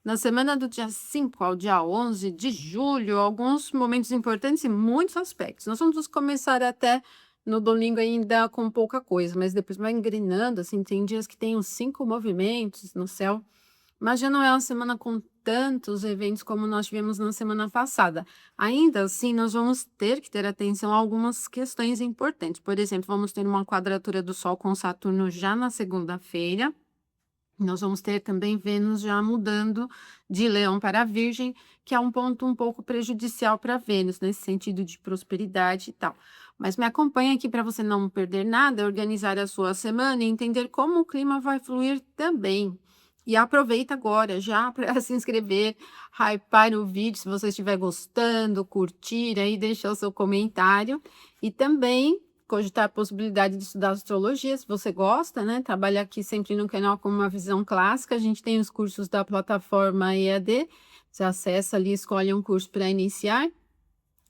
Na semana do dia 5 ao dia 11 de julho, alguns momentos importantes em muitos aspectos. Nós vamos começar até no domingo ainda com pouca coisa, mas depois vai engrenando, assim, tem dias que tem uns 5 movimentos no céu, mas já não é uma semana com tantos eventos como nós tivemos na semana passada. Ainda assim, nós vamos ter que ter atenção a algumas questões importantes. Por exemplo, vamos ter uma quadratura do Sol com Saturno já na segunda-feira. Nós vamos ter também Vênus já mudando de Leão para Virgem, que é um ponto um pouco prejudicial para Vênus, nesse sentido de prosperidade e tal. Mas me acompanha aqui para você não perder nada, organizar a sua semana e entender como o clima vai fluir também. E aproveita agora já para se inscrever, hypar o vídeo, se você estiver gostando, curtir aí, deixar o seu comentário. E também cogitar a possibilidade de estudar astrologia, se você gosta, né? Trabalha aqui sempre no canal com uma visão clássica. A gente tem os cursos da plataforma EAD. Você acessa ali, escolhe um curso para iniciar.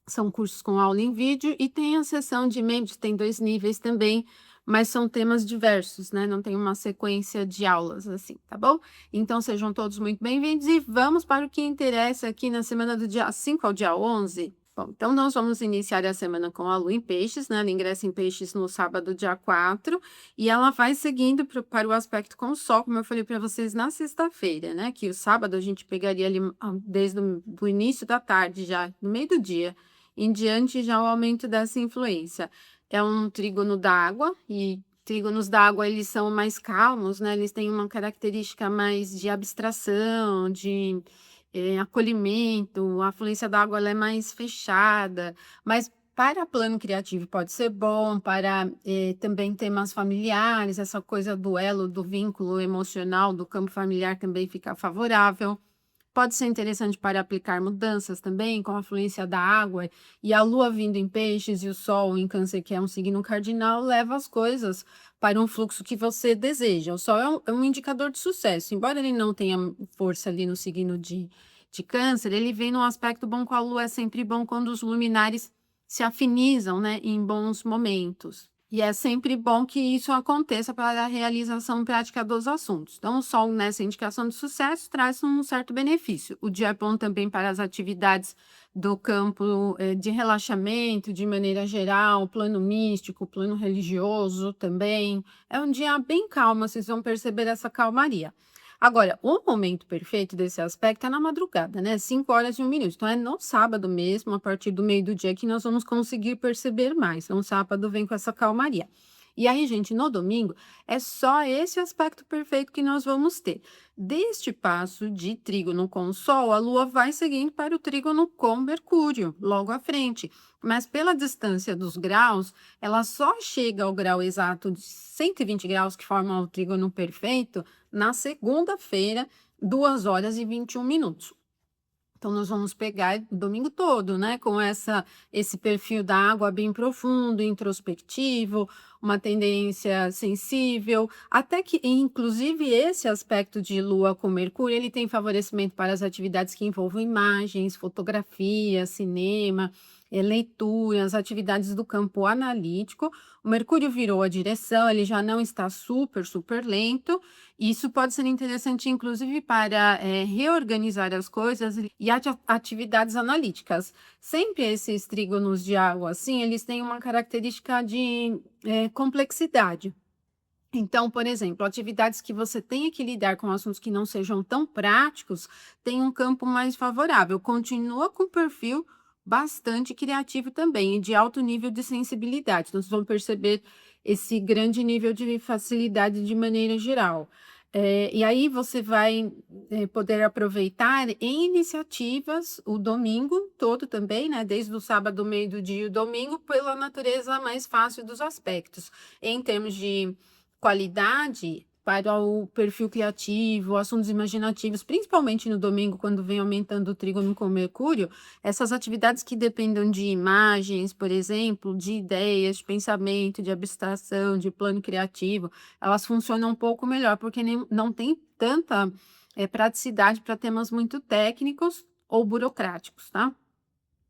São cursos com aula em vídeo e tem a seção de membros, tem 2 níveis também, mas são temas diversos, né? Não tem uma sequência de aulas assim, tá bom? Então sejam todos muito bem-vindos e vamos para o que interessa aqui na semana do dia 5 ao dia 11. Bom, então nós vamos iniciar a semana com a Lua em Peixes, né? Ela ingressa em Peixes no sábado, dia 4, e ela vai seguindo para o aspecto com o Sol, como eu falei para vocês na sexta-feira, né? Que o sábado a gente pegaria ali desde o início da tarde, já no meio do dia em diante, já o aumento dessa influência. É um trígono d'água, e trígonos d'água eles são mais calmos, né? Eles têm uma característica mais de abstração, de acolhimento, a fluência da água ela é mais fechada, mas para plano criativo pode ser bom, para também temas familiares, essa coisa do elo, do vínculo emocional, do campo familiar também fica favorável. Pode ser interessante para aplicar mudanças também, com a fluência da água e a lua vindo em peixes e o sol em câncer, que é um signo cardinal, leva as coisas para um fluxo que você deseja. O sol é um indicador de sucesso, embora ele não tenha força ali no signo de câncer, ele vem num aspecto bom com a lua, é sempre bom quando os luminares se afinizam, né, em bons momentos. E é sempre bom que isso aconteça para a realização prática dos assuntos. Então, o Sol nessa indicação de sucesso traz um certo benefício. O dia é bom também para as atividades do campo de relaxamento, de maneira geral, plano místico, plano religioso também. É um dia bem calmo, vocês vão perceber essa calmaria. Agora, o momento perfeito desse aspecto é na madrugada, né? 5 horas e 1 minuto. Então, é no sábado mesmo, a partir do meio do dia, que nós vamos conseguir perceber mais. Então, o sábado vem com essa calmaria. E aí, gente, no domingo, é só esse aspecto perfeito que nós vamos ter. Deste passo de trígono com o Sol, a Lua vai seguindo para o trígono com Mercúrio, logo à frente. Mas pela distância dos graus, ela só chega ao grau exato de 120 graus, que forma o trígono perfeito, na segunda-feira, 2 horas e 21 minutos. Então, nós vamos pegar o domingo todo, né, com esse perfil da água bem profundo, introspectivo, uma tendência sensível, até que, inclusive, esse aspecto de Lua com Mercúrio, ele tem favorecimento para as atividades que envolvam imagens, fotografia, cinema, leituras, atividades do campo analítico. O Mercúrio virou a direção, ele já não está super, super lento. Isso pode ser interessante, inclusive, para reorganizar as coisas e atividades analíticas. Sempre esses trígonos de água, assim, eles têm uma característica de complexidade. Então, por exemplo, atividades que você tenha que lidar com assuntos que não sejam tão práticos, tem um campo mais favorável. Continua com perfil bastante criativo também e de alto nível de sensibilidade. Então, vocês vão perceber esse grande nível de facilidade de maneira geral. E aí você vai poder aproveitar em iniciativas o domingo todo também, né? Desde o sábado, meio do dia e o domingo, pela natureza mais fácil dos aspectos. Em termos de qualidade para o perfil criativo, assuntos imaginativos, principalmente no domingo, quando vem aumentando o trígono com Mercúrio, essas atividades que dependam de imagens, por exemplo, de ideias, de pensamento, de abstração, de plano criativo, elas funcionam um pouco melhor, porque não tem tanta praticidade para temas muito técnicos ou burocráticos, tá?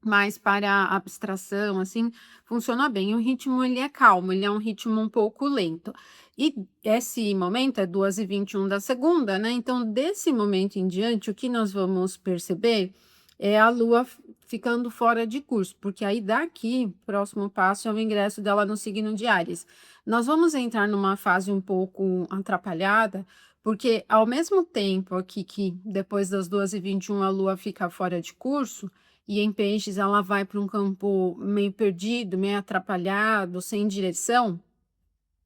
mas para a abstração, assim, funciona bem. O ritmo ele é calmo, ele é um ritmo um pouco lento. E esse momento é 2h21 da segunda, né, então desse momento em diante, o que nós vamos perceber é a Lua ficando fora de curso, porque aí daqui, próximo passo é o ingresso dela no signo de Áries. Nós vamos entrar numa fase um pouco atrapalhada, porque ao mesmo tempo aqui que depois das 2h21 a Lua fica fora de curso, e em Peixes ela vai para um campo meio perdido, meio atrapalhado, sem direção,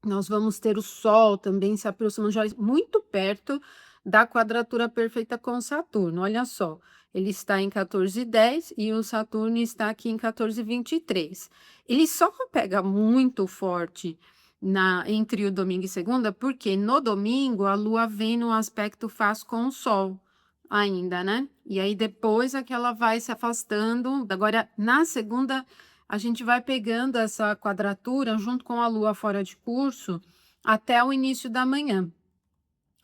nós vamos ter o Sol também se aproximando já muito perto da quadratura perfeita com Saturno. Olha só, ele está em 14,10 e o Saturno está aqui em 14,23. Ele só pega muito forte entre o domingo e segunda, porque no domingo a Lua vem no aspecto faz com o Sol ainda, né? E aí depois é que ela vai se afastando. Agora, na segunda, a gente vai pegando essa quadratura junto com a Lua fora de curso até o início da manhã.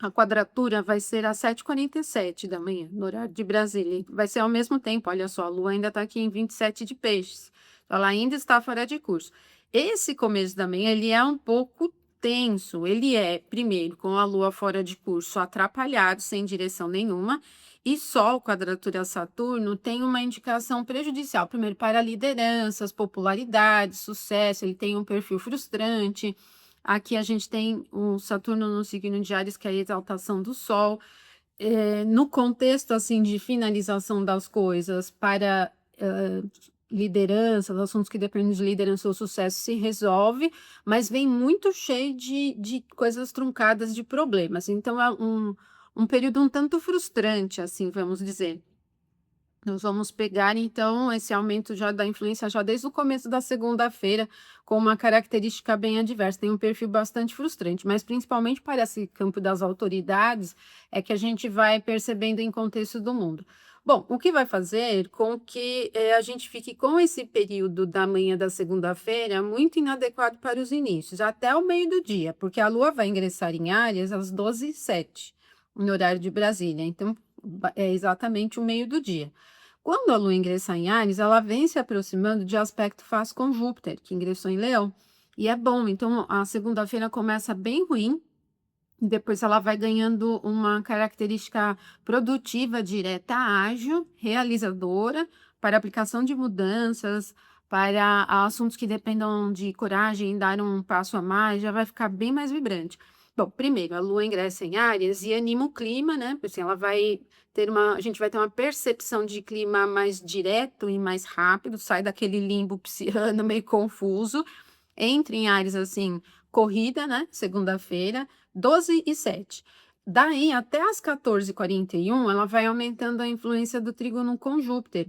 A quadratura vai ser às 7h47 da manhã, no horário de Brasília. Vai ser ao mesmo tempo, olha só, a Lua ainda está aqui em 27 de Peixes. Ela ainda está fora de curso. Esse começo da manhã, ele é um pouco tenso. Ele é, primeiro, com a Lua fora de curso, atrapalhado, sem direção nenhuma. E Sol, quadratura Saturno, tem uma indicação prejudicial. Primeiro, para lideranças, popularidade, sucesso. Ele tem um perfil frustrante. Aqui a gente tem o Saturno no signo de Áries, que é a exaltação do Sol. No contexto, assim, de finalização das coisas para liderança, assuntos que dependem de liderança ou sucesso se resolve, mas vem muito cheio de coisas truncadas, de problemas. Então, é um período um tanto frustrante, assim, vamos dizer. Nós vamos pegar, então, esse aumento já da influência já desde o começo da segunda-feira, com uma característica bem adversa. Tem um perfil bastante frustrante, mas principalmente para esse campo das autoridades, é que a gente vai percebendo em contexto do mundo. Bom, o que vai fazer com que a gente fique com esse período da manhã da segunda-feira muito inadequado para os inícios, até o meio do dia, porque a Lua vai ingressar em Áries às 12h07, no horário de Brasília. Então, é exatamente o meio do dia. Quando a Lua ingressa em Áries, ela vem se aproximando de aspecto faz com Júpiter, que ingressou em Leão. E é bom, então a segunda-feira começa bem ruim, e depois ela vai ganhando uma característica produtiva, direta, ágil, realizadora, para aplicação de mudanças, para assuntos que dependam de coragem, dar um passo a mais, já vai ficar bem mais vibrante. Bom, primeiro, a Lua ingressa em Áries e anima o clima, né? Assim, a gente vai ter uma percepção de clima mais direto e mais rápido, sai daquele limbo pisciano meio confuso, entra em Áries assim, corrida, né? Segunda-feira, 12h07. Daí até as 14h41, ela vai aumentando a influência do trígono com Júpiter.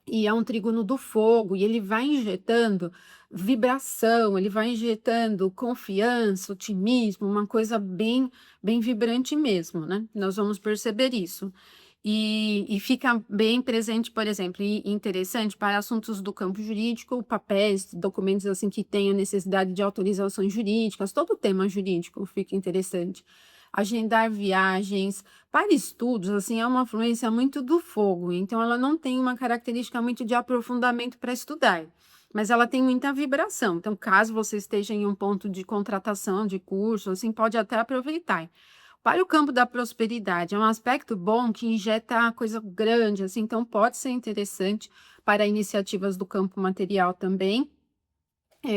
E é um trígono do fogo, e ele vai injetando vibração, ele vai injetando confiança, otimismo, uma coisa bem, bem vibrante mesmo, né? Nós vamos perceber isso. E fica bem presente, por exemplo, e interessante para assuntos do campo jurídico, papéis, documentos assim que tenham necessidade de autorizações jurídicas, todo o tema jurídico fica interessante. Agendar viagens, para estudos, assim, é uma fluência muito do fogo, então ela não tem uma característica muito de aprofundamento para estudar, mas ela tem muita vibração. Então, caso você esteja em um ponto de contratação de curso, assim, pode até aproveitar. Para o campo da prosperidade, é um aspecto bom que injeta coisa grande, assim, então pode ser interessante para iniciativas do campo material também.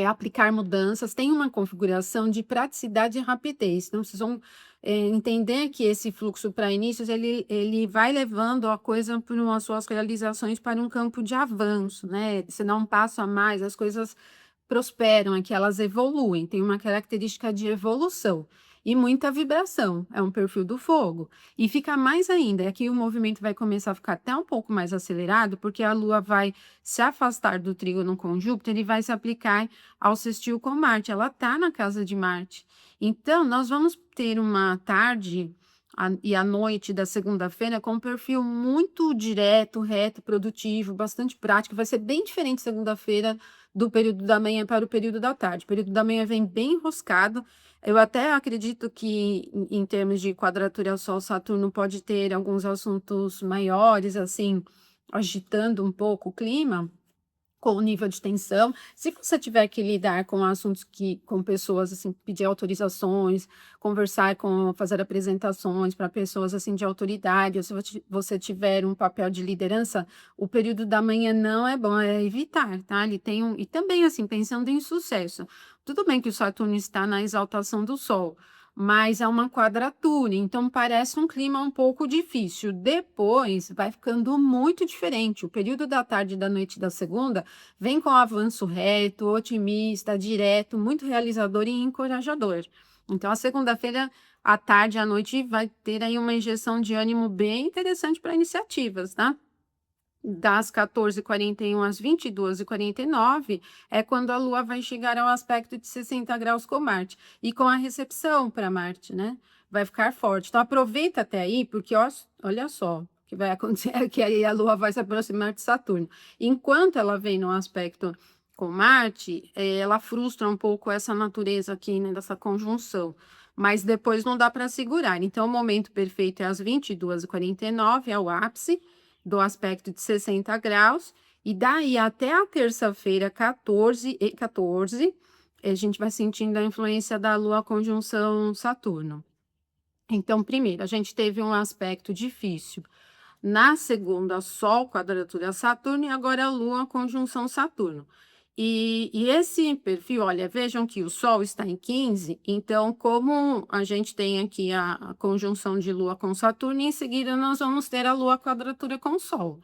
Aplicar mudanças, tem uma configuração de praticidade e rapidez. Então, vocês vão entender que esse fluxo para inícios, ele vai levando a coisa por as suas realizações para um campo de avanço, né? Você dá um passo a mais, as coisas prosperam, é que elas evoluem, tem uma característica de evolução. E muita vibração, é um perfil do fogo. E fica mais ainda, é que o movimento vai começar a ficar até um pouco mais acelerado, porque a Lua vai se afastar do trígono com Júpiter e vai se aplicar ao sextil com Marte. Ela está na casa de Marte. Então, nós vamos ter uma tarde e a noite da segunda-feira com um perfil muito direto, reto, produtivo, bastante prático. Vai ser bem diferente segunda-feira do período da manhã para o período da tarde. O período da manhã vem bem enroscado. Eu até acredito que, em termos de quadratura Sol-Saturno, pode ter alguns assuntos maiores, assim, agitando um pouco o clima, com o nível de tensão. Se você tiver que lidar com assuntos com pessoas, assim, pedir autorizações, conversar com fazer apresentações para pessoas, assim, de autoridade, ou se você tiver um papel de liderança, o período da manhã não é bom, é evitar, tá? Ele tem e também, assim, pensando em sucesso, tudo bem que o Saturno está na exaltação do Sol, mas é uma quadratura, então parece um clima um pouco difícil. Depois vai ficando muito diferente. O período da tarde e da noite da segunda vem com avanço reto, otimista, direto, muito realizador e encorajador. Então, a segunda-feira, à tarde e à noite, vai ter aí uma injeção de ânimo bem interessante para iniciativas, tá? Das 14h41 às 22h49 é quando a Lua vai chegar ao aspecto de 60 graus com Marte e com a recepção para Marte, né? Vai ficar forte. Então aproveita até aí, porque olha só o que vai acontecer, que aí a Lua vai se aproximar de Saturno. Enquanto ela vem no aspecto com Marte, ela frustra um pouco essa natureza aqui, né, dessa conjunção. Mas depois não dá para segurar. Então, o momento perfeito é às 22h49, é o ápice do aspecto de 60 graus, e daí até a terça-feira, 14 a gente vai sentindo a influência da Lua conjunção Saturno. Então, primeiro, a gente teve um aspecto difícil. Na segunda, Sol, quadratura Saturno, e agora a Lua, conjunção Saturno. E esse perfil, olha, vejam que o Sol está em 15, então, como a gente tem aqui a conjunção de Lua com Saturno, em seguida nós vamos ter a Lua quadratura com o Sol.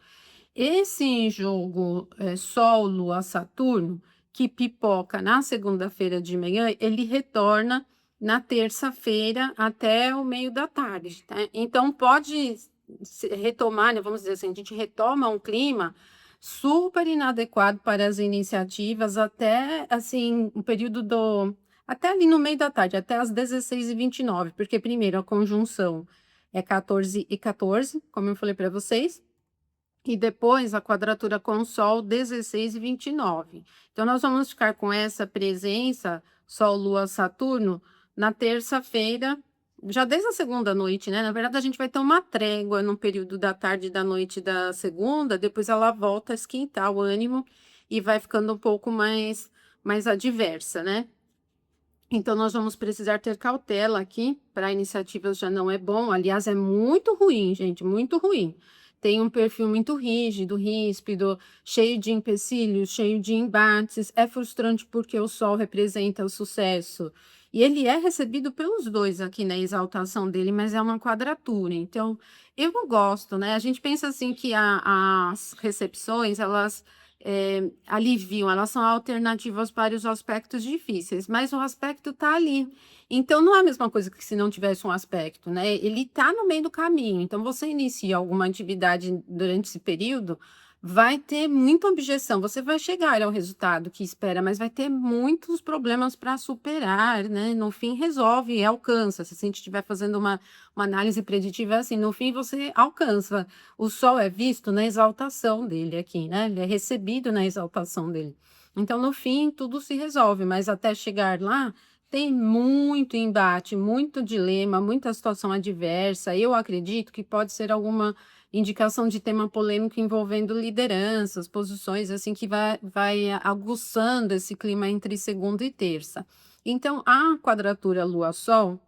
Esse jogo Sol, Lua, Saturno, que pipoca na segunda-feira de manhã, ele retorna na terça-feira até o meio da tarde, tá? Então, pode retomar, né, vamos dizer assim, a gente retoma um clima super inadequado para as iniciativas até, assim, o período até ali no meio da tarde, até às 16h29, porque primeiro a conjunção é 14h14, como eu falei para vocês, e depois a quadratura com o Sol 16h29. Então, nós vamos ficar com essa presença, Sol, Lua, Saturno, na terça-feira, já desde a segunda noite, né? Na verdade, a gente vai ter uma trégua no período da tarde e da noite da segunda, depois ela volta a esquentar o ânimo e vai ficando um pouco mais adversa, né? Então, nós vamos precisar ter cautela aqui, para iniciativas já não é bom, aliás, é muito ruim, gente, muito ruim. Tem um perfil muito rígido, ríspido, cheio de empecilhos, cheio de embates, é frustrante porque o Sol representa o sucesso. E ele é recebido pelos dois aqui na exaltação dele, mas é uma quadratura. Então, eu não gosto, né? A gente pensa assim que as recepções, elas aliviam, elas são alternativas para os aspectos difíceis, mas o aspecto está ali. Então, não é a mesma coisa que se não tivesse um aspecto, né? Ele está no meio do caminho. Então, você inicia alguma atividade durante esse período, vai ter muita objeção. Você vai chegar ao resultado que espera, mas vai ter muitos problemas para superar, né? No fim, resolve e alcança. Se a gente estiver fazendo uma análise preditiva, assim, no fim você alcança. O Sol é visto na exaltação dele aqui, né? Ele é recebido na exaltação dele. Então, no fim, tudo se resolve, mas até chegar lá, tem muito embate, muito dilema, muita situação adversa. Eu acredito que pode ser alguma indicação de tema polêmico envolvendo lideranças, posições, assim, que vai aguçando esse clima entre segunda e terça. Então, a quadratura Lua-Sol,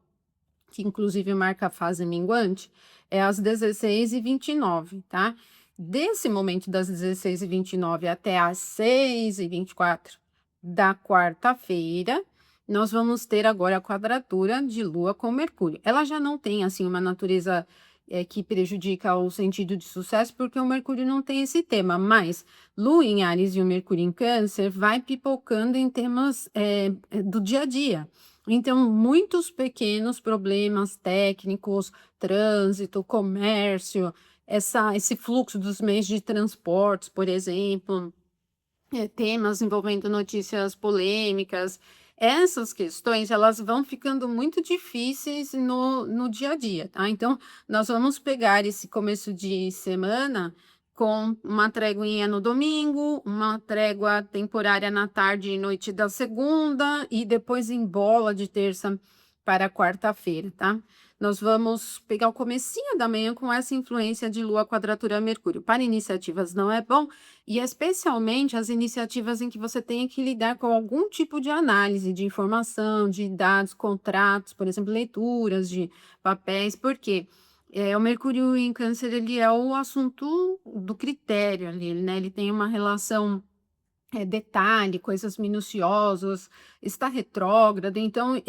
que inclusive marca a fase minguante, é às 16h29, tá? Desse momento das 16h29 até às 6h24 da quarta-feira, nós vamos ter agora a quadratura de Lua com Mercúrio. Ela já não tem, assim, uma natureza que prejudica o sentido de sucesso, porque o Mercúrio não tem esse tema, mas Lua em Áries e o Mercúrio em Câncer vai pipocando em temas do dia a dia. Então, muitos pequenos problemas técnicos, trânsito, comércio, esse fluxo dos meios de transportes, por exemplo, temas envolvendo notícias polêmicas, essas questões, elas vão ficando muito difíceis no dia a dia, tá? Então, nós vamos pegar esse começo de semana com uma tréguinha no domingo, uma trégua temporária na tarde e noite da segunda, e depois em bola de terça para quarta-feira, tá? nós vamos pegar o comecinho da manhã com essa influência de Lua quadratura Mercúrio. Para iniciativas não é bom, e especialmente as iniciativas em que você tenha que lidar com algum tipo de análise de informação, de dados, contratos, por exemplo, leituras de papéis, porque o Mercúrio em Câncer, ele é o assunto do critério ali, né? Ele tem uma relação detalhe, coisas minuciosas, está retrógrado, então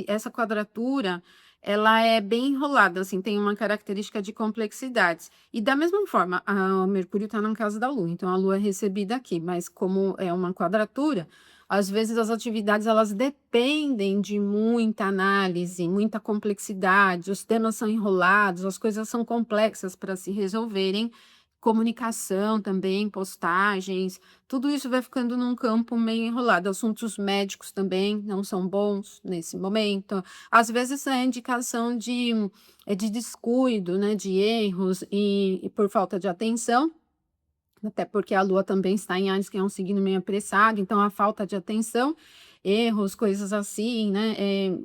essa quadratura, ela é bem enrolada, assim, tem uma característica de complexidades. E da mesma forma, a Mercúrio está na casa da Lua, então a Lua é recebida aqui, mas como é uma quadratura, às vezes as atividades elas dependem de muita análise, muita complexidade, os temas são enrolados, as coisas são complexas para se resolverem, comunicação também, postagens, tudo isso vai ficando num campo meio enrolado. Assuntos médicos também não são bons nesse momento. Às vezes é indicação de descuido, né, de erros e por falta de atenção, até porque a Lua também está em Áries, que é um signo meio apressado, então a falta de atenção, erros, coisas assim, né,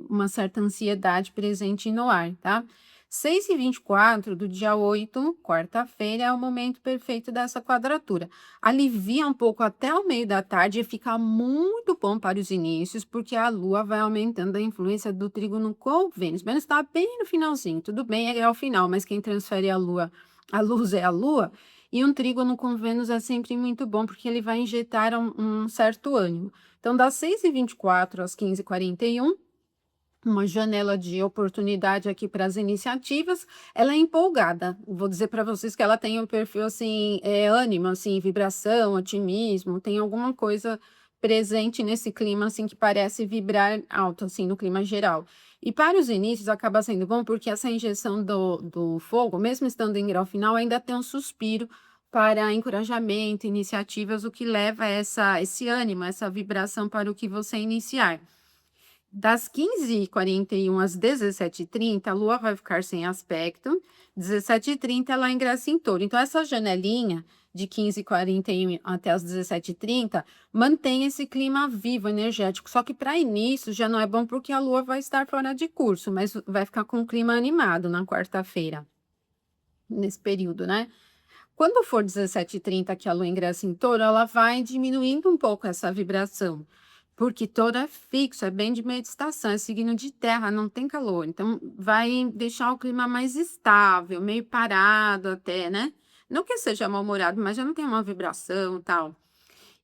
uma certa ansiedade presente no ar, tá? 6h24 do dia 8, quarta-feira, é o momento perfeito dessa quadratura. Alivia um pouco até o meio da tarde e fica muito bom para os inícios, porque a Lua vai aumentando a influência do trígono com Vênus. Vênus está bem no finalzinho, tudo bem, é ao final, mas quem transfere a luz é a Lua, e um trígono com Vênus é sempre muito bom, porque ele vai injetar um certo ânimo. Então, das 6h24 às 15h41, uma janela de oportunidade aqui para as iniciativas, ela é empolgada. Vou dizer para vocês que ela tem um perfil assim, ânimo, assim, vibração, otimismo, tem alguma coisa presente nesse clima assim que parece vibrar alto assim no clima geral. E para os inícios acaba sendo bom porque essa injeção do fogo, mesmo estando em grau final, ainda tem um suspiro para encorajamento, iniciativas, o que leva a esse ânimo, essa vibração para o que você iniciar. Das 15h41 às 17h30, a Lua vai ficar sem aspecto. 17h30 ela ingressa em Touro. Então, essa janelinha de 15h41 até as 17h30 mantém esse clima vivo, energético. Só que para início já não é bom porque a Lua vai estar fora de curso, mas vai ficar com um clima animado na quarta-feira, nesse período, né? Quando for 17h30 que a Lua ingressa em Touro, ela vai diminuindo um pouco essa vibração, porque Touro é fixo, é bem de meditação, é signo de terra, não tem calor, então vai deixar o clima mais estável, meio parado até, né? Não que seja mal-humorado, mas já não tem uma vibração e tal.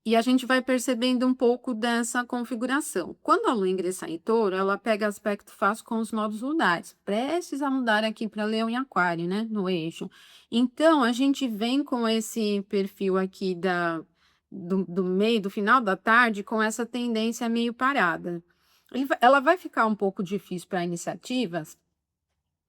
E a gente vai percebendo um pouco dessa configuração. Quando a Lua ingressar em Touro, ela pega aspecto fácil com os nodos lunares, prestes a mudar aqui para Leão e Aquário, né, no eixo. Então, a gente vem com esse perfil aqui do meio, do final da tarde, com essa tendência meio parada. Ela vai ficar um pouco difícil para iniciativas,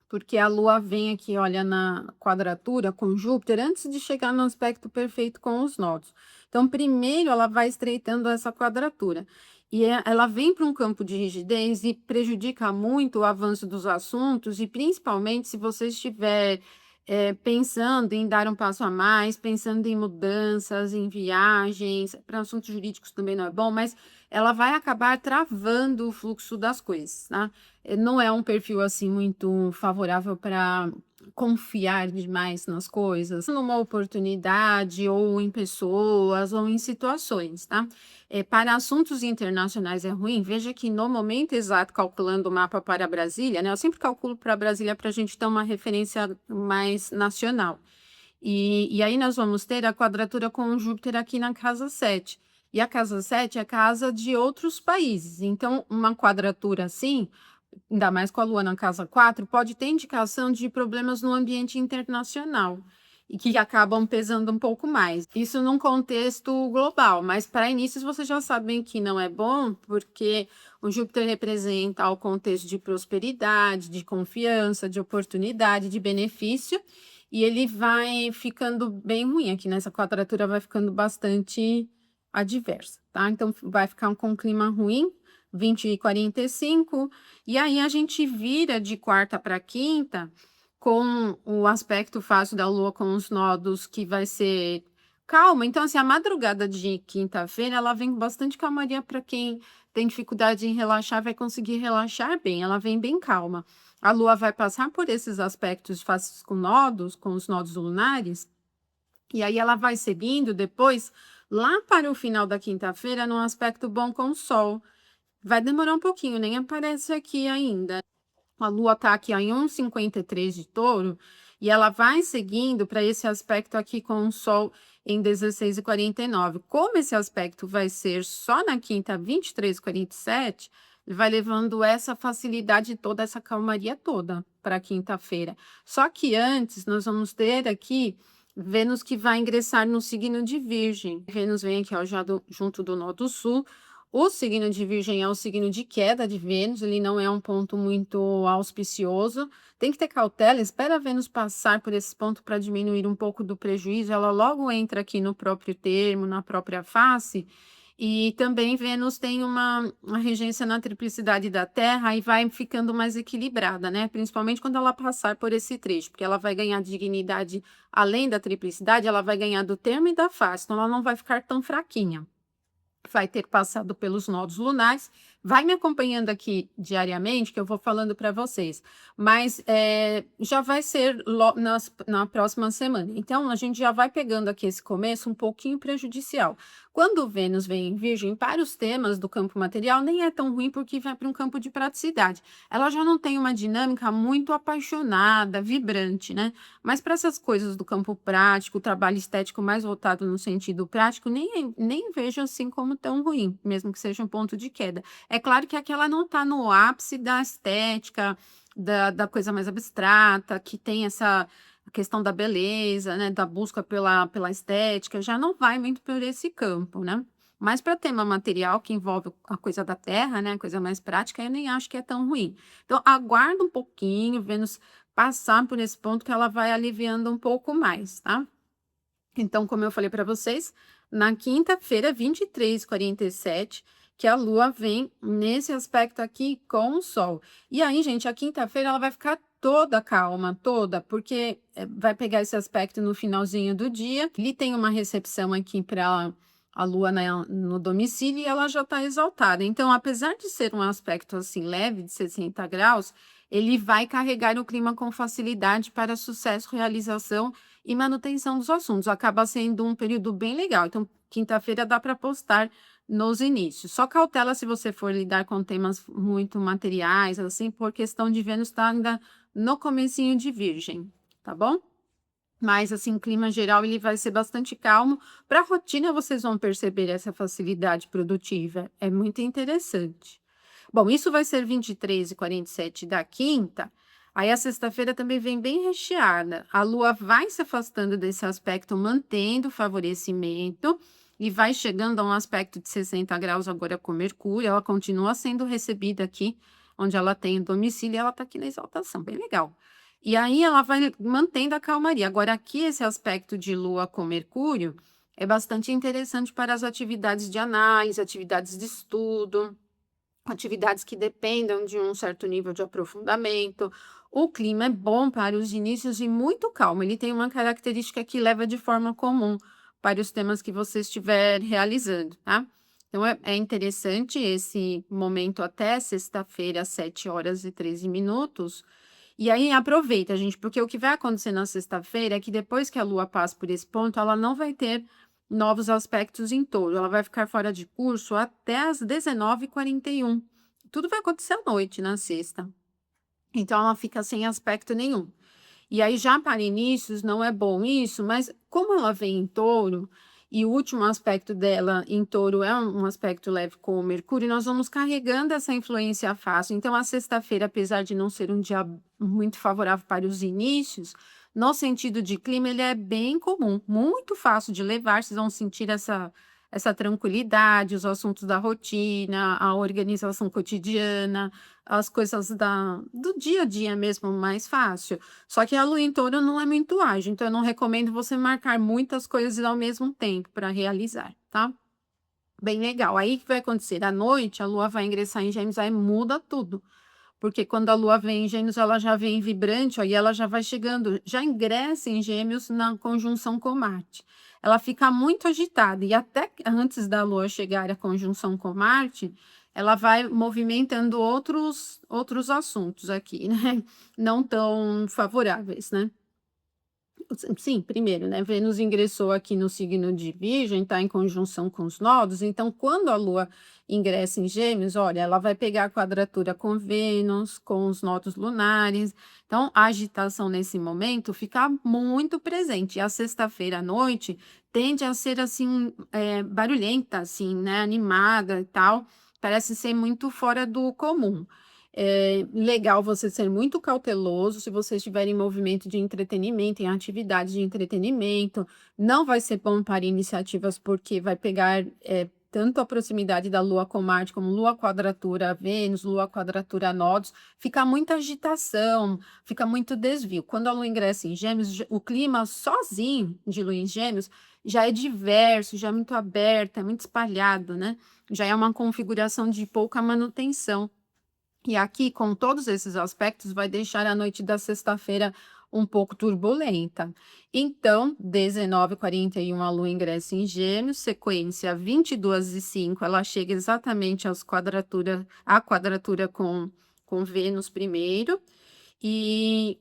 porque a Lua vem aqui, olha, na quadratura com Júpiter, antes de chegar no aspecto perfeito com os nodos. Então, primeiro ela vai estreitando essa quadratura. E ela vem para um campo de rigidez e prejudica muito o avanço dos assuntos, e principalmente se você estiver pensando em dar um passo a mais, pensando em mudanças, em viagens, para assuntos jurídicos também não é bom, mas ela vai acabar travando o fluxo das coisas, tá? Não é um perfil assim muito favorável para confiar demais nas coisas, numa oportunidade, ou em pessoas, ou em situações, tá? Para assuntos internacionais é ruim. Veja que no momento exato, calculando o mapa para Brasília, né? Eu sempre calculo para Brasília para a gente ter uma referência mais nacional. E aí nós vamos ter a quadratura com Júpiter aqui na casa 7. E a casa 7 é a casa de outros países. Então, uma quadratura assim, ainda mais com a Lua na casa 4, pode ter indicação de problemas no ambiente internacional e que acabam pesando um pouco mais. Isso num contexto global, mas para inícios vocês já sabem que não é bom, porque o Júpiter representa o contexto de prosperidade, de confiança, de oportunidade, de benefício, e ele vai ficando bem ruim aqui nessa quadratura, vai ficando bastante adversa, tá? Então vai ficar com um clima ruim. 20h45, e aí a gente vira de quarta para quinta com o aspecto fácil da Lua com os nodos, que vai ser calma. Então, assim, a madrugada de quinta-feira, ela vem com bastante calmaria para quem tem dificuldade em relaxar, vai conseguir relaxar bem, ela vem bem calma. a Lua vai passar por esses aspectos fáceis com nodos, com os nodos lunares, e aí ela vai seguindo depois, lá para o final da quinta-feira, num aspecto bom com o Sol. Vai demorar um pouquinho, nem aparece aqui ainda. A Lua está aqui ó, em 1,53 de Touro, e ela vai seguindo para esse aspecto aqui com o Sol em 16,49. Como esse aspecto vai ser só na quinta, 23,47, vai levando essa facilidade toda, essa calmaria toda para quinta-feira. Só que antes, nós vamos ter aqui Vênus que vai ingressar no signo de Virgem. Vênus vem aqui ó, já junto do Nó do Sul. O signo de Virgem é o signo de queda de Vênus, ele não é um ponto muito auspicioso. Tem que ter cautela, espera a Vênus passar por esse ponto para diminuir um pouco do prejuízo. Ela logo entra aqui no próprio termo, na própria face. E também Vênus tem uma regência na triplicidade da Terra e vai ficando mais equilibrada, né? Principalmente quando ela passar por esse trecho, porque ela vai ganhar dignidade além da triplicidade, ela vai ganhar do termo e da face, então ela não vai ficar tão fraquinha. Vai ter passado pelos nodos lunares. Vai me acompanhando aqui diariamente, que eu vou falando para vocês. Mas já vai ser na próxima semana. Então, a gente já vai pegando aqui esse começo um pouquinho prejudicial. Quando Vênus vem em Virgem, para os temas do campo material, nem é tão ruim, porque vai para um campo de praticidade. Ela já não tem uma dinâmica muito apaixonada, vibrante, né? Mas para essas coisas do campo prático, o trabalho estético mais voltado no sentido prático, nem vejo assim como tão ruim, mesmo que seja um ponto de queda. É claro que aquela não está no ápice da estética, da coisa mais abstrata, que tem essa questão da beleza, né, da busca pela estética, já não vai muito por esse campo, né? Mas para tema material, que envolve a coisa da terra, né, a coisa mais prática, eu nem acho que é tão ruim. Então, aguarda um pouquinho, Vênus passar por esse ponto, que ela vai aliviando um pouco mais, tá? Então, como eu falei para vocês, na quinta-feira, 23h47, que a Lua vem nesse aspecto aqui com o Sol. E aí, gente, a quinta-feira ela vai ficar toda calma, toda, porque vai pegar esse aspecto no finalzinho do dia. Ele tem uma recepção aqui para a Lua no domicílio e ela já está exaltada. Então, apesar de ser um aspecto assim leve, de 60 graus, ele vai carregar o clima com facilidade para sucesso, realização e manutenção dos assuntos. Acaba sendo um período bem legal. Então, quinta-feira dá para postar nos inícios. Só cautela se você for lidar com temas muito materiais, assim, por questão de Vênus estar ainda no comecinho de Virgem, tá bom? Mas, assim, clima geral, ele vai ser bastante calmo. Para a rotina, vocês vão perceber essa facilidade produtiva. É muito interessante. Bom, isso vai ser 23h47 da quinta. Aí a sexta-feira também vem bem recheada. A Lua vai se afastando desse aspecto, mantendo o favorecimento, e vai chegando a um aspecto de 60 graus agora com Mercúrio. Ela continua sendo recebida aqui, onde ela tem o domicílio, e ela está aqui na exaltação, bem legal. E aí ela vai mantendo a calmaria. Agora, aqui esse aspecto de Lua com Mercúrio é bastante interessante para as atividades de análise, atividades de estudo, atividades que dependam de um certo nível de aprofundamento. O clima é bom para os inícios e muito calmo. Ele tem uma característica que leva de forma comum para os temas que você estiver realizando, tá? Então, é interessante esse momento até sexta-feira, às 7h13. E aí, aproveita, gente, porque o que vai acontecer na sexta-feira é que depois que a Lua passa por esse ponto, ela não vai ter novos aspectos em Touro. Ela vai ficar fora de curso até às 19h41. Tudo vai acontecer à noite, na sexta. Então, ela fica sem aspecto nenhum. E aí, já para inícios, não é bom isso, mas como ela vem em Touro, e o último aspecto dela em Touro é um aspecto leve com o Mercúrio, nós vamos carregando essa influência fácil. Então, a sexta-feira, apesar de não ser um dia muito favorável para os inícios, no sentido de clima, ele é bem comum, muito fácil de levar. Vocês vão sentir essa tranquilidade, os assuntos da rotina, a organização cotidiana, as coisas do dia a dia mesmo, mais fácil. Só que a Lua em Touro não é muito ágil, então eu não recomendo você marcar muitas coisas ao mesmo tempo para realizar, tá? Bem legal. Aí o que vai acontecer? À noite, a Lua vai ingressar em Gêmeos, aí muda tudo. Porque quando a Lua vem em Gêmeos, ela já vem vibrante, ó, e ela já vai chegando, já ingressa em Gêmeos na conjunção com Marte. Ela fica muito agitada, e até antes da Lua chegar à conjunção com Marte, ela vai movimentando outros assuntos aqui, né, não tão favoráveis, né. Sim, primeiro, né, Vênus ingressou aqui no signo de Virgem, está em conjunção com os nodos, então quando a Lua ingressa em Gêmeos, olha, ela vai pegar a quadratura com Vênus, com os nodos lunares, então a agitação nesse momento fica muito presente. E a sexta-feira à noite tende a ser assim, barulhenta, assim, né, animada e tal, parece ser muito fora do comum. É legal você ser muito cauteloso se você estiver em movimento de entretenimento, em atividades de entretenimento. Não vai ser bom para iniciativas, porque vai pegar tanto a proximidade da Lua com Marte, como Lua quadratura a Vênus, Lua quadratura a Nodos. Fica muita agitação, fica muito desvio. Quando a Lua ingressa em Gêmeos, o clima sozinho de Lua em Gêmeos já é diverso, já é muito aberto, é muito espalhado, né? Já é uma configuração de pouca manutenção. E aqui, com todos esses aspectos, vai deixar a noite da sexta-feira um pouco turbulenta. Então, 19h41, a Lua ingressa em Gêmeos, sequência 22h05, ela chega exatamente à quadratura com Vênus primeiro, e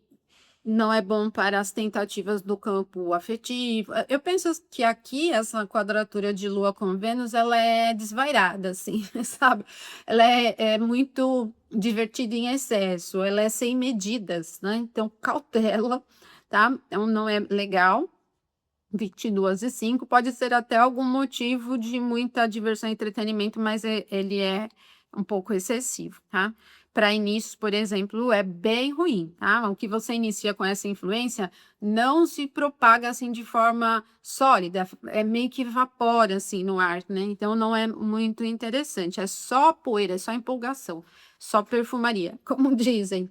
não é bom para as tentativas do campo afetivo. Eu penso que aqui essa quadratura de Lua com Vênus, ela é desvairada, assim, sabe? Ela é muito divertida em excesso, ela é sem medidas, né? Então, cautela, tá? Então, não é legal. 22h05 pode ser até algum motivo de muita diversão e entretenimento, mas ele é um pouco excessivo, tá? Para inícios, por exemplo, é bem ruim, tá? O que você inicia com essa influência não se propaga assim de forma sólida, é meio que evapora assim no ar, né? Então não é muito interessante, é só poeira, é só empolgação, só perfumaria, como dizem.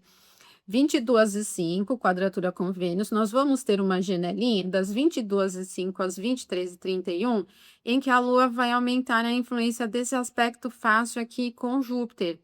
22h05, quadratura com Vênus, nós vamos ter uma janelinha das 22h05 às 23h31, em que a Lua vai aumentar a influência desse aspecto fácil aqui com Júpiter.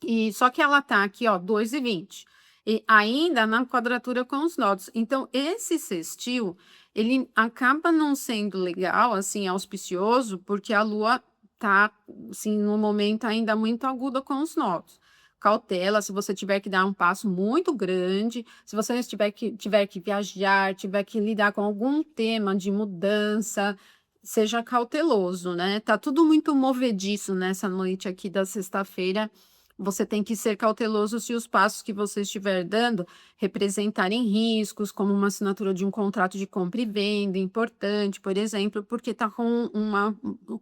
E só que ela tá aqui, ó, 2h20, e ainda na quadratura com os nodos. Então, esse sextil, ele acaba não sendo legal, assim, auspicioso, porque a Lua tá, assim, no momento ainda muito aguda com os nodos. Cautela, se você tiver que dar um passo muito grande, se você tiver que viajar, tiver que lidar com algum tema de mudança, seja cauteloso, né? Tá tudo muito movediço nessa noite aqui da sexta-feira. Você tem que ser cauteloso se os passos que você estiver dando representarem riscos, como uma assinatura de um contrato de compra e venda importante, por exemplo, porque está com uma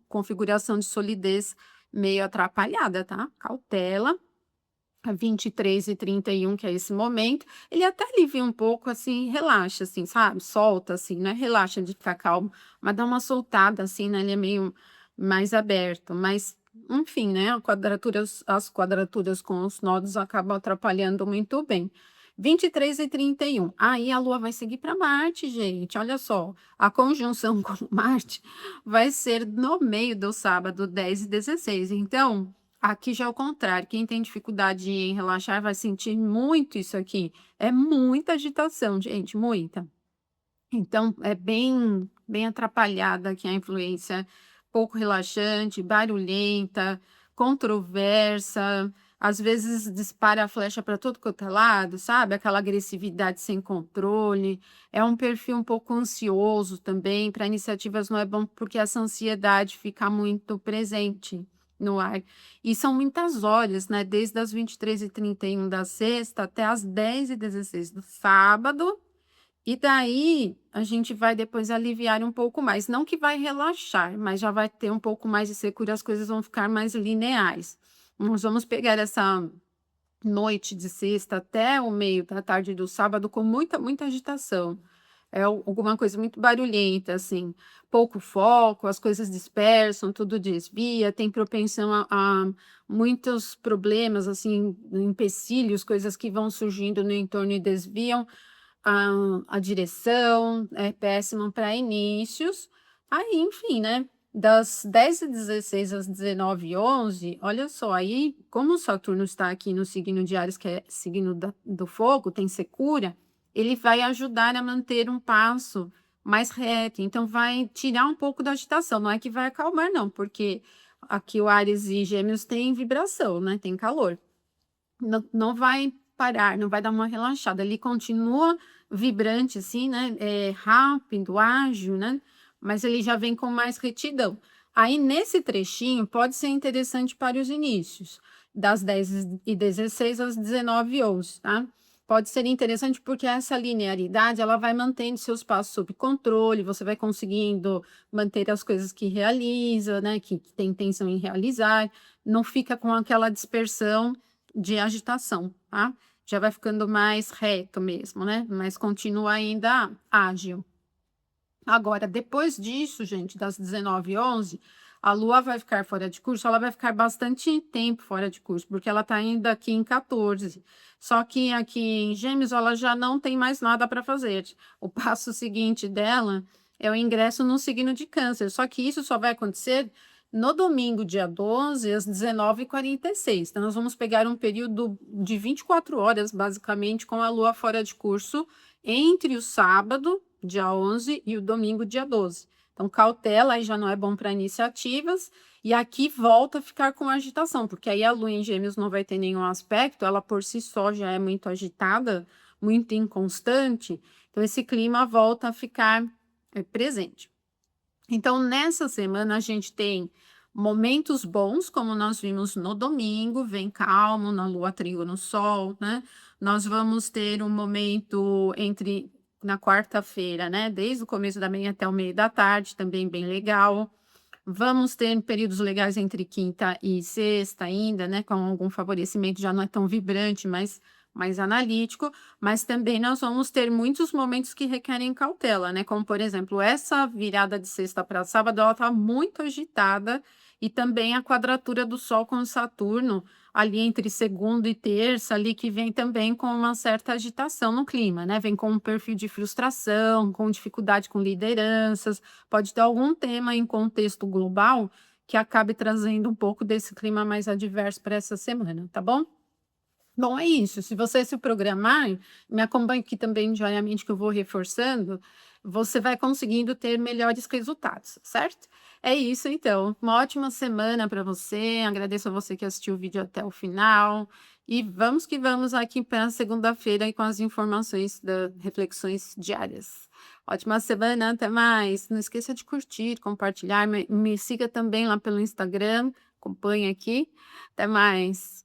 configuração de solidez meio atrapalhada, tá? Cautela. A 23h31, que é esse momento, ele até alivia um pouco, assim, relaxa, assim, sabe? Solta, assim, não é relaxa de ficar calmo, mas dá uma soltada, assim, né? Ele é meio mais aberto, mas, enfim, né? As quadraturas com os nodos acabam atrapalhando muito bem. 23h31, aí a Lua vai seguir para Marte, gente, olha só, a conjunção com Marte vai ser no meio do sábado, 10h16, então aqui já é o contrário, quem tem dificuldade em relaxar vai sentir muito isso aqui. É muita agitação, gente, muita. Então, é bem atrapalhada aqui a influência, pouco relaxante, barulhenta, controversa, às vezes dispara a flecha para todo quanto é lado, sabe? Aquela agressividade sem controle. É um perfil um pouco ansioso também. Para iniciativas não é bom porque essa ansiedade fica muito presente no ar. E são muitas horas, né? Desde as 23h31 da sexta até as 10h16 do sábado. E daí, a gente vai depois aliviar um pouco mais, não que vai relaxar, mas já vai ter um pouco mais de secura, as coisas vão ficar mais lineares. Nós vamos pegar essa noite de sexta até o meio da tarde do sábado com muita agitação. É alguma coisa muito barulhenta, assim, pouco foco, as coisas dispersam, tudo desvia, tem propensão a muitos problemas, assim, empecilhos, coisas que vão surgindo no entorno e desviam a direção, é péssimo para inícios. Aí, enfim, né, das 10h16 às 19h11, olha só, aí como o Saturno está aqui no signo de Áries, que é signo do fogo, tem secura, ele vai ajudar a manter um passo mais reto, então vai tirar um pouco da agitação, não é que vai acalmar não, porque aqui o Áries e Gêmeos tem vibração, né? Tem calor. Não vai parar, não vai dar uma relaxada. Ele continua vibrante, assim, né? Rápido, ágil, né? Mas ele já vem com mais retidão. Aí, nesse trechinho, pode ser interessante para os inícios, das 10h16 às 19h11, tá? Pode ser interessante porque essa linearidade, ela vai mantendo seus passos sob controle, você vai conseguindo manter as coisas que realiza, né? Que tem intenção em realizar, não fica com aquela dispersão de agitação, tá? Já vai ficando mais reto mesmo, né? Mas continua ainda ágil. Agora, depois disso, gente, das 19h11, a Lua vai ficar fora de curso, ela vai ficar bastante tempo fora de curso, porque ela está ainda aqui em 14. Só que aqui em Gêmeos, ela já não tem mais nada para fazer. O passo seguinte dela é o ingresso no signo de Câncer. Só que isso só vai acontecer no domingo, dia 12, às 19h46. Então, nós vamos pegar um período de 24 horas, basicamente, com a Lua fora de curso, entre o sábado, dia 11, e o domingo, dia 12. Então, cautela, aí já não é bom para iniciativas. E aqui volta a ficar com agitação, porque aí a Lua em Gêmeos não vai ter nenhum aspecto, ela por si só já é muito agitada, muito inconstante. Então, esse clima volta a ficar presente. Então, nessa semana, a gente tem momentos bons, como nós vimos no domingo, vem calmo, na lua trígono no sol, né? Nós vamos ter um momento na quarta-feira, né? Desde o começo da manhã até o meio da tarde, também bem legal. Vamos ter períodos legais entre quinta e sexta ainda, né? Com algum favorecimento, já não é tão vibrante, mas mais analítico, mas também nós vamos ter muitos momentos que requerem cautela, né? Como, por exemplo, essa virada de sexta para sábado, ela está muito agitada, e também a quadratura do Sol com Saturno, ali entre segunda e terça, ali que vem também com uma certa agitação no clima, né? Vem com um perfil de frustração, com dificuldade com lideranças, pode ter algum tema em contexto global que acabe trazendo um pouco desse clima mais adverso para essa semana, tá bom? Bom, é isso. Se você se programar, me acompanhe aqui também diariamente, que eu vou reforçando, você vai conseguindo ter melhores resultados, certo? É isso, então. Uma ótima semana para você. Agradeço a você que assistiu o vídeo até o final. E vamos que vamos aqui para segunda-feira com as informações das reflexões diárias. Ótima semana, até mais. Não esqueça de curtir, compartilhar. Me siga também lá pelo Instagram. Acompanhe aqui. Até mais.